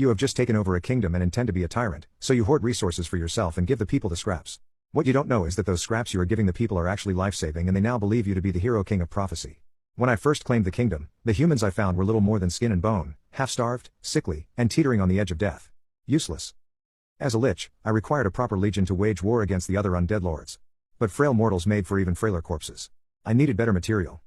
You have just taken over a kingdom and intend to be a tyrant, so you hoard resources for yourself and give the people the scraps. What you don't know is that those scraps you are giving the people are actually life-saving, and they now believe you to be the hero king of prophecy. When I first claimed the kingdom, the humans I found were little more than skin and bone, half-starved, sickly, and teetering on the edge of death. Useless. As a lich, I required a proper legion to wage war against the other undead lords. But frail mortals made for even frailer corpses. I needed better material.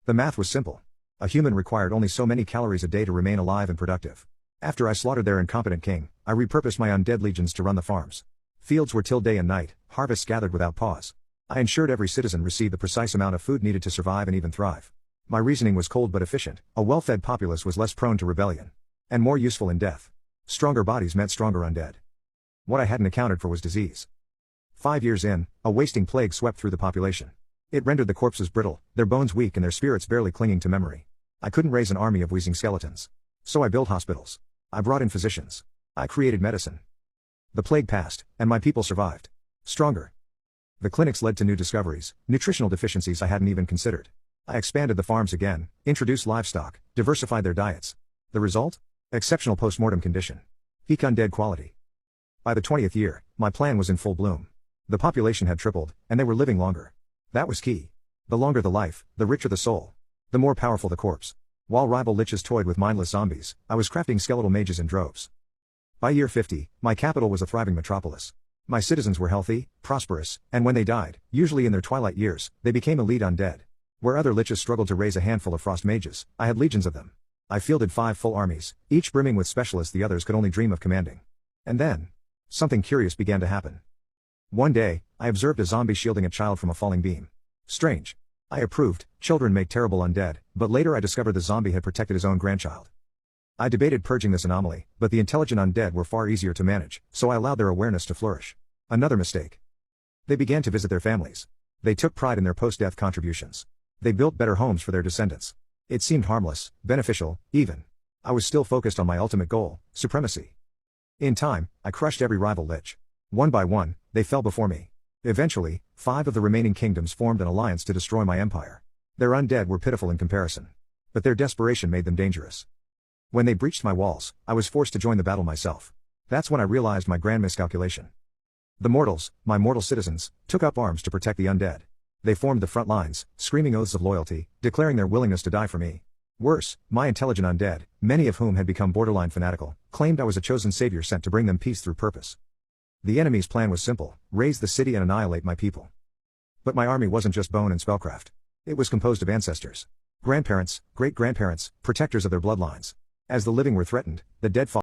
The math was simple. A human required only so many calories a day to remain alive and productive. After I slaughtered their incompetent king, I repurposed my undead legions to run the farms. Fields were tilled day and night, harvests gathered without pause. I ensured every citizen received the precise amount of food needed to survive and even thrive. My reasoning was cold but efficient. A well-fed populace was less prone to rebellion. And more useful in death. Stronger bodies meant stronger undead. What I hadn't accounted for was disease. 5 years in, a wasting plague swept through the population. It rendered the corpses brittle, their bones weak and their spirits barely clinging to memory. I couldn't raise an army of wheezing skeletons. So I built hospitals. I brought in physicians. I created medicine. The plague passed, and my people survived. Stronger. The clinics led to new discoveries, nutritional deficiencies I hadn't even considered. I expanded the farms again, introduced livestock, diversified their diets. The result? Exceptional post-mortem condition. Peak undead quality. By the 20th year, my plan was in full bloom. The population had tripled, and they were living longer. That was key. The longer the life, the richer the soul. The more powerful the corpse. While rival liches toyed with mindless zombies, I was crafting skeletal mages in droves. By year 50, my capital was a thriving metropolis. My citizens were healthy, prosperous, and when they died, usually in their twilight years, they became elite undead. Where other liches struggled to raise a handful of frost mages, I had legions of them. I fielded 5 full armies, each brimming with specialists the others could only dream of commanding. And then, something curious began to happen. One day, I observed a zombie shielding a child from a falling beam. Strange. I approved, children make terrible undead, but later I discovered the zombie had protected his own grandchild. I debated purging this anomaly, but the intelligent undead were far easier to manage, so I allowed their awareness to flourish. Another mistake. They began to visit their families. They took pride in their post-death contributions. They built better homes for their descendants. It seemed harmless, beneficial, even. I was still focused on my ultimate goal, supremacy. In time, I crushed every rival lich. One by one, they fell before me. Eventually, 5 of the remaining kingdoms formed an alliance to destroy my empire. Their undead were pitiful in comparison. But their desperation made them dangerous. When they breached my walls, I was forced to join the battle myself. That's when I realized my grand miscalculation. The mortals, my mortal citizens, took up arms to protect the undead. They formed the front lines, screaming oaths of loyalty, declaring their willingness to die for me. Worse, my intelligent undead, many of whom had become borderline fanatical, claimed I was a chosen savior sent to bring them peace through purpose. The enemy's plan was simple: raise the city and annihilate my people. But my army wasn't just bone and spellcraft. It was composed of ancestors, grandparents, great-grandparents, protectors of their bloodlines. As the living were threatened, the dead fought.